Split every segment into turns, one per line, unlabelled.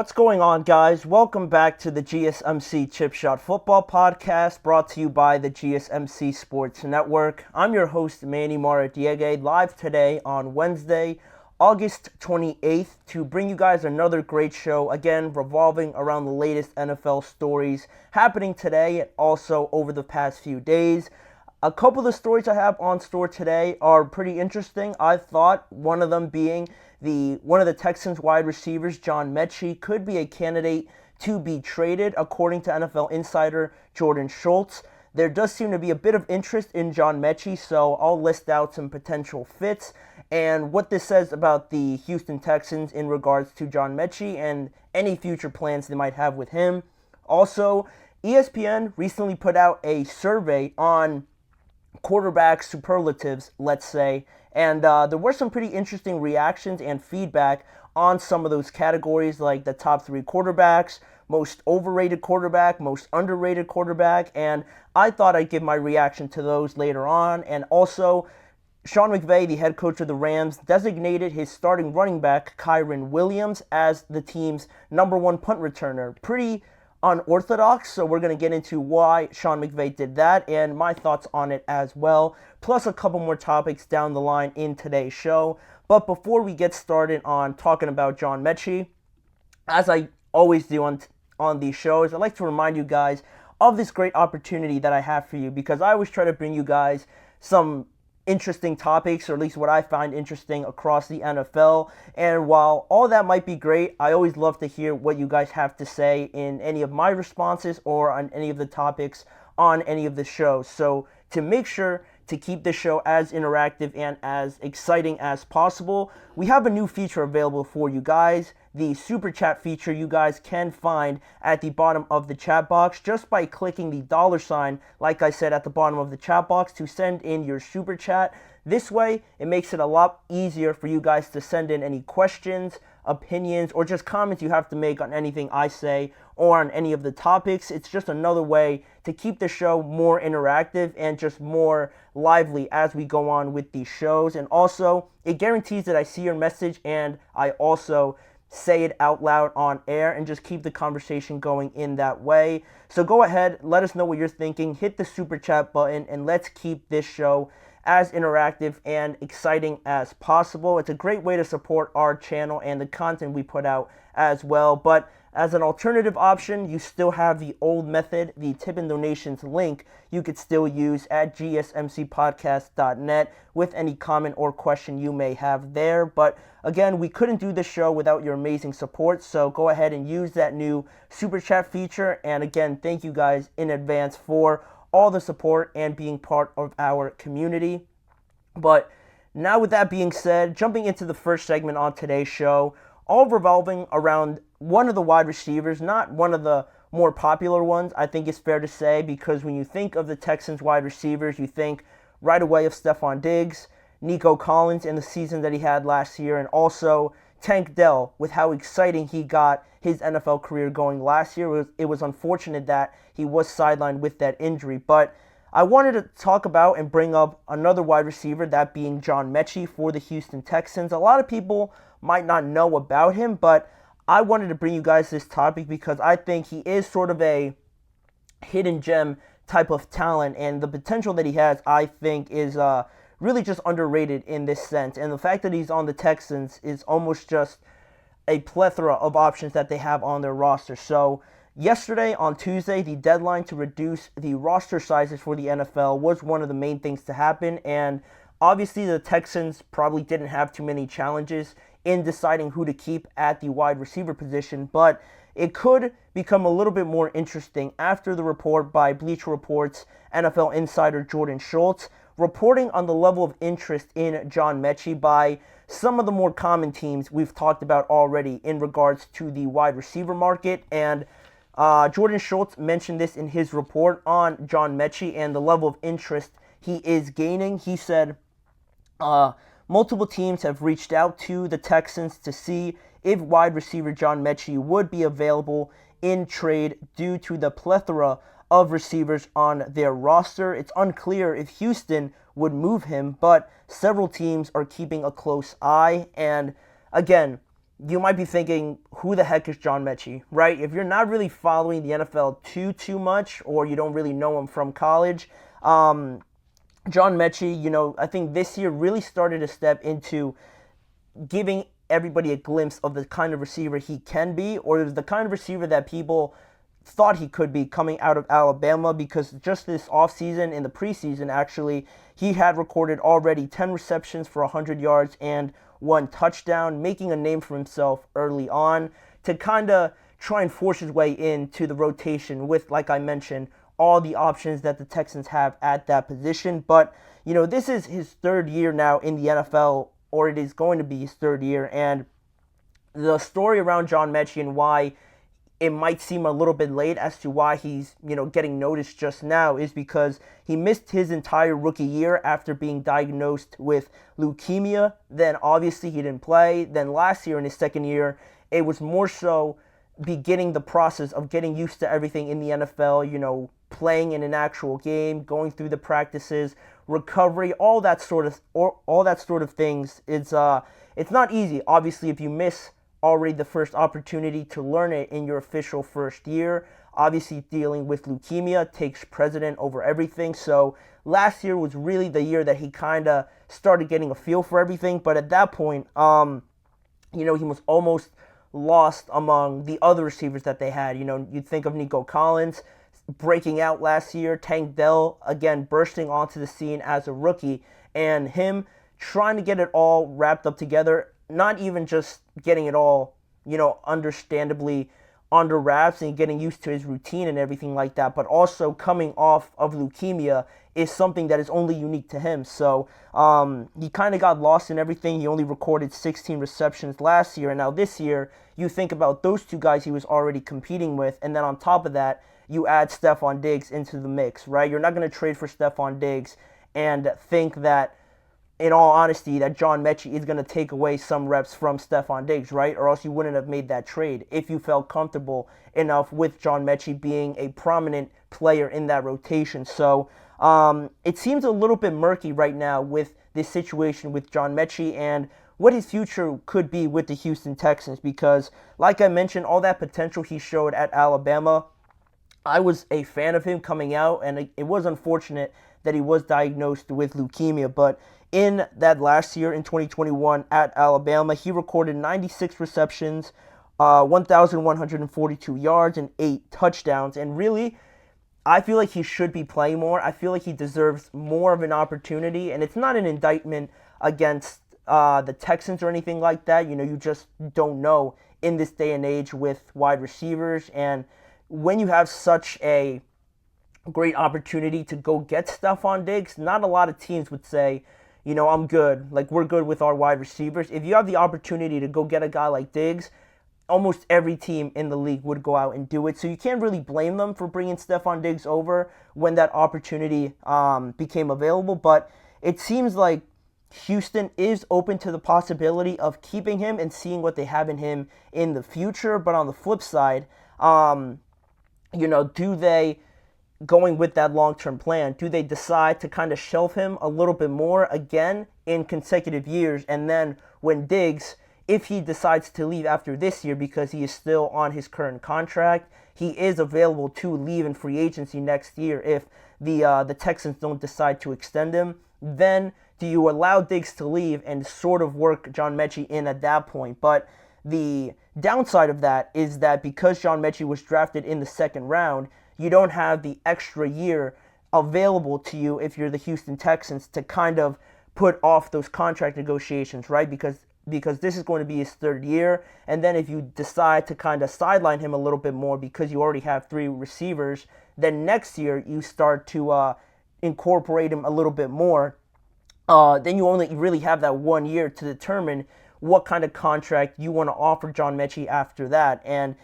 What's going on, guys? Welcome back to the GSMC Chip Shot Football Podcast, brought to you by the GSMC Sports Network. I'm your host, Manny Maradiege, live today on Wednesday, August 28th, to bring you guys another great show, again, revolving around the latest NFL stories happening today and also over the past few days. A couple of the stories I have on store today are pretty interesting. I thought one of them being one of the Texans wide receivers, John Metchie, could be a candidate to be traded, according to NFL insider Jordan Schultz. There does seem to be a bit of interest in John Metchie, so I'll list out some potential fits and what this says about the Houston Texans in regards to John Metchie and any future plans they might have with him. Also, ESPN recently put out a survey on quarterback superlatives, let's say, and there were some pretty interesting reactions and feedback on some of those categories, like the top 3 quarterbacks, most overrated quarterback, most underrated quarterback, and I thought I'd give my reaction to those later on. And also, Sean McVay, the head coach of the Rams, designated his starting running back, Kyren Williams, as the team's number 1 punt returner. Pretty unorthodox, so we're going to get into why Sean McVay did that and my thoughts on it as well, plus a couple more topics down the line in today's show. But before we get started on talking about John Metchie, as I always do on these shows, I'd like to remind you guys of this great opportunity that I have for you, because I always try to bring you guys some interesting topics, or at least what I find interesting across the NFL. And while all that might be great, I always love to hear what you guys have to say in any of my responses or on any of the topics on any of the shows. So to make sure to keep the show as interactive and as exciting as possible, we have a new feature available for you guys. The super chat feature you guys can find at the bottom of the chat box just by clicking the $, like I said, at the bottom of the chat box to send in your super chat. This way, it makes it a lot easier for you guys to send in any questions, opinions, or just comments you have to make on anything I say or on any of the topics. It's just another way to keep the show more interactive and just more lively as we go on with these shows. And also, it guarantees that I see your message and I also say it out loud on air and just keep the conversation going in that way. So go ahead, let us know what you're thinking, hit the super chat button, and let's keep this show as interactive and exciting as possible. It's a great way to support our channel and the content we put out as well. But as an alternative option, you still have the old method, the tip and donations link you could still use at gsmcspodcast.net with any comment or question you may have there. But again, we couldn't do this show without your amazing support, so go ahead and use that new super chat feature. And again, thank you guys in advance for all the support and being part of our community. But now, with that being said, jumping into the first segment on today's show, all revolving around one of the wide receivers, not one of the more popular ones, I think it's fair to say, because when you think of the Texans wide receivers, you think right away of Stephon Diggs, Nico Collins in the season that he had last year, and also Tank Dell with how exciting he got his NFL career going last year. It was unfortunate that he was sidelined with that injury, but I wanted to talk about and bring up another wide receiver, that being John Metchie for the Houston Texans. A lot of people might not know about him, but I wanted to bring you guys this topic because I think he is sort of a hidden gem type of talent, and the potential that he has, I think, is really just underrated in this sense. And the fact that he's on the Texans is almost just a plethora of options that they have on their roster. So yesterday, on Tuesday, the deadline to reduce the roster sizes for the NFL was one of the main things to happen, and obviously the Texans probably didn't have too many challenges in deciding who to keep at the wide receiver position, but it could become a little bit more interesting after the report by Bleacher Report's NFL insider Jordan Schultz, reporting on the level of interest in John Metchie by some of the more common teams we've talked about already in regards to the wide receiver market. And Jordan Schultz mentioned this in his report on John Metchie and the level of interest he is gaining. He said, multiple teams have reached out to the Texans to see if wide receiver John Metchie would be available in trade due to the plethora of receivers on their roster. It's unclear if Houston would move him, but several teams are keeping a close eye. And again, you might be thinking, who the heck is John Metchie, right? If you're not really following the NFL too much, or you don't really know him from college, John Metchie, I think this year really started to step into giving everybody a glimpse of the kind of receiver he can be, or the kind of receiver that people thought he could be coming out of Alabama, because just this offseason, in the preseason actually, he had recorded already 10 receptions for 100 yards and 1 touchdown, making a name for himself early on to kind of try and force his way into the rotation with, like I mentioned, all the options that the Texans have at that position. But, this is his third year now in the NFL, or it is going to be his third year, and the story around John Metchie and why it might seem a little bit late as to why he's, getting noticed just now is because he missed his entire rookie year after being diagnosed with leukemia. Then obviously he didn't play. Then last year, in his second year, it was more so beginning the process of getting used to everything in the NFL, playing in an actual game, going through the practices, recovery, all that sort of things. It's not easy, obviously, if you miss already the first opportunity to learn it in your official first year. Obviously, dealing with leukemia takes precedent over everything. So last year was really the year that he kind of started getting a feel for everything. But at that point, he was almost lost among the other receivers that they had. You'd think of Nico Collins breaking out last year, Tank Dell again bursting onto the scene as a rookie, and him trying to get it all wrapped up together. Not even just getting it all, understandably under wraps and getting used to his routine and everything like that, but also coming off of leukemia is something that is only unique to him. So he kind of got lost in everything. He only recorded 16 receptions last year, and now this year, you think about those two guys he was already competing with, and then on top of that, you add Stephon Diggs into the mix, right? You're not going to trade for Stephon Diggs and think that, in all honesty, that John Metchie is going to take away some reps from Stephon Diggs, right? Or else you wouldn't have made that trade if you felt comfortable enough with John Metchie being a prominent player in that rotation. So it seems a little bit murky right now with this situation with John Metchie and what his future could be with the Houston Texans, because, like I mentioned, all that potential he showed at Alabama, I was a fan of him coming out, and it was unfortunate that he was diagnosed with leukemia, but in that last year, in 2021, at Alabama, he recorded 96 receptions, 1,142 yards, and 8 touchdowns. And really, I feel like he should be playing more. I feel like he deserves more of an opportunity. And it's not an indictment against the Texans or anything like that. You just don't know in this day and age with wide receivers. And when you have such a great opportunity to go get Stephon Diggs, not a lot of teams would say, I'm good. Like, we're good with our wide receivers. If you have the opportunity to go get a guy like Diggs, almost every team in the league would go out and do it. So you can't really blame them for bringing Stephon Diggs over when that opportunity became available. But it seems like Houston is open to the possibility of keeping him and seeing what they have in him in the future. But on the flip side, do they, going with that long-term plan, do they decide to kind of shelve him a little bit more again in consecutive years? And then when Diggs, if he decides to leave after this year because he is still on his current contract, he is available to leave in free agency next year if the Texans don't decide to extend him, then do you allow Diggs to leave and sort of work John Metchie in at that point? But the downside of that is that because John Metchie was drafted in the second round, you don't have the extra year available to you if you're the Houston Texans to kind of put off those contract negotiations, right? Because this is going to be his third year. And then if you decide to kind of sideline him a little bit more because you already have 3 receivers, then next year you start to incorporate him a little bit more. Then you only really have that 1 year to determine what kind of contract you want to offer John Metchie after that. And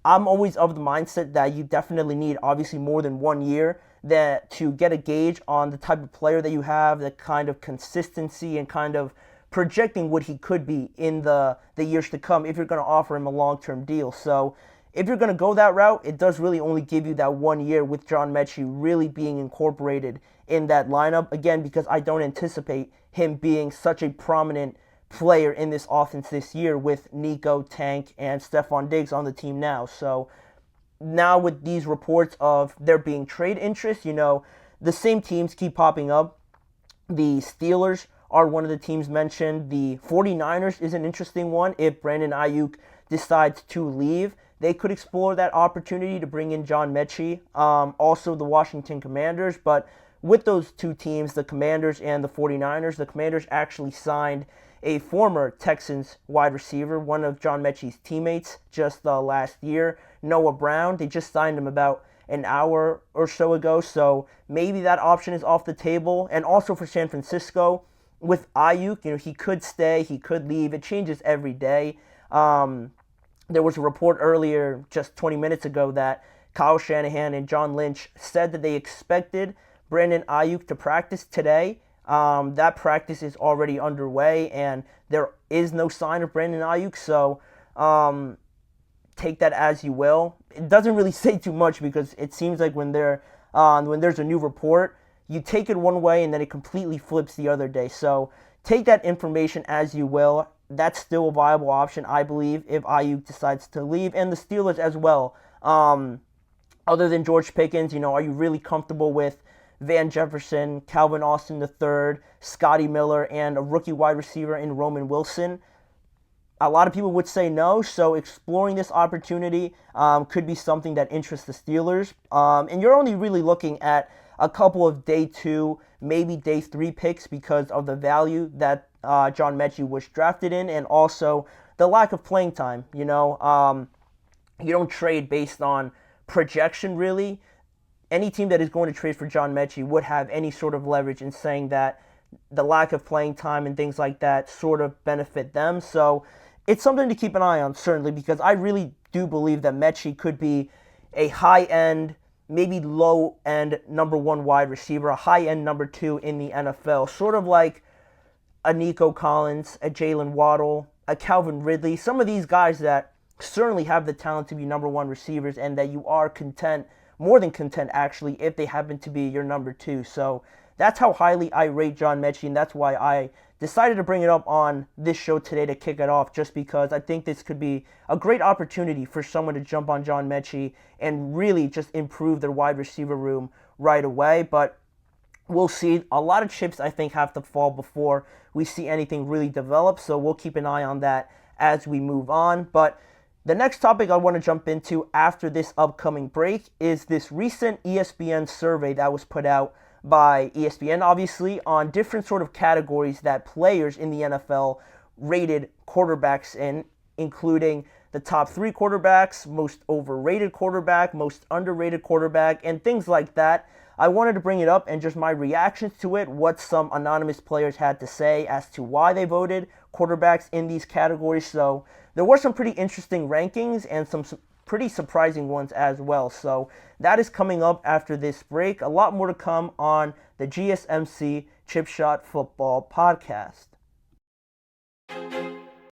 I'm always of the mindset that you definitely need, obviously, more than 1 year to get a gauge on the type of player that you have, the kind of consistency and kind of projecting what he could be in the years to come if you're going to offer him a long-term deal. So if you're going to go that route, it does really only give you that 1 year with John Metchie really being incorporated in that lineup. Again, because I don't anticipate him being such a prominent player in this offense this year with Nico, Tank, and Stephon Diggs on the team now. So now with these reports of there being trade interest, the same teams keep popping up. The Steelers are one of the teams mentioned. The 49ers is an interesting one. If Brandon Ayuk decides to leave, they could explore that opportunity to bring in John Metchie. Also the Washington Commanders. But with those two teams, the Commanders and the 49ers, the Commanders actually signed a former Texans wide receiver, one of John Metchie's teammates, just last year, Noah Brown. They just signed him about an hour or so ago, so maybe that option is off the table. And also for San Francisco, with Ayuk, he could stay, he could leave. It changes every day. There was a report earlier, just 20 minutes ago, that Kyle Shanahan and John Lynch said that they expected Brandon Ayuk to practice today. That practice is already underway, and there is no sign of Brandon Ayuk, so take that as you will. It doesn't really say too much because it seems like when there's a new report, you take it one way and then it completely flips the other day. So take that information as you will. That's still a viable option, I believe, if Ayuk decides to leave, and the Steelers as well. Other than George Pickens, are you really comfortable with Van Jefferson, Calvin Austin III, Scotty Miller, and a rookie wide receiver in Roman Wilson? A lot of people would say no, so exploring this opportunity could be something that interests the Steelers. And you're only really looking at a couple of day 2, maybe day 3 picks because of the value that John Metchie was drafted in, and also the lack of playing time. You don't trade based on projection, really. Any team that is going to trade for John Metchie would have any sort of leverage in saying that the lack of playing time and things like that sort of benefit them. So it's something to keep an eye on, certainly, because I really do believe that Metchie could be a high-end, maybe low-end number 1 wide receiver, a high-end number 2 in the NFL, sort of like a Nico Collins, a Jalen Waddle, a Calvin Ridley, some of these guys that certainly have the talent to be number 1 receivers, and that you are content, more than content actually, if they happen to be your number 2. So that's how highly I rate John Metchie, and that's why I decided to bring it up on this show today to kick it off, just because I think this could be a great opportunity for someone to jump on John Metchie and really just improve their wide receiver room right away. But we'll see. A lot of chips, I think, have to fall before we see anything really develop, so we'll keep an eye on that as we move on. But the next topic I want to jump into after this upcoming break is this recent ESPN survey that was put out by ESPN, obviously, on different sort of categories that players in the NFL rated quarterbacks in, including the top 3 quarterbacks, most overrated quarterback, most underrated quarterback, and things like that. I wanted to bring it up and just my reactions to it, what some anonymous players had to say as to why they voted quarterbacks in these categories. So there were some pretty interesting rankings and some pretty surprising ones as well. So that is coming up after this break. A lot more to come on the GSMC Chip Shot Football Podcast.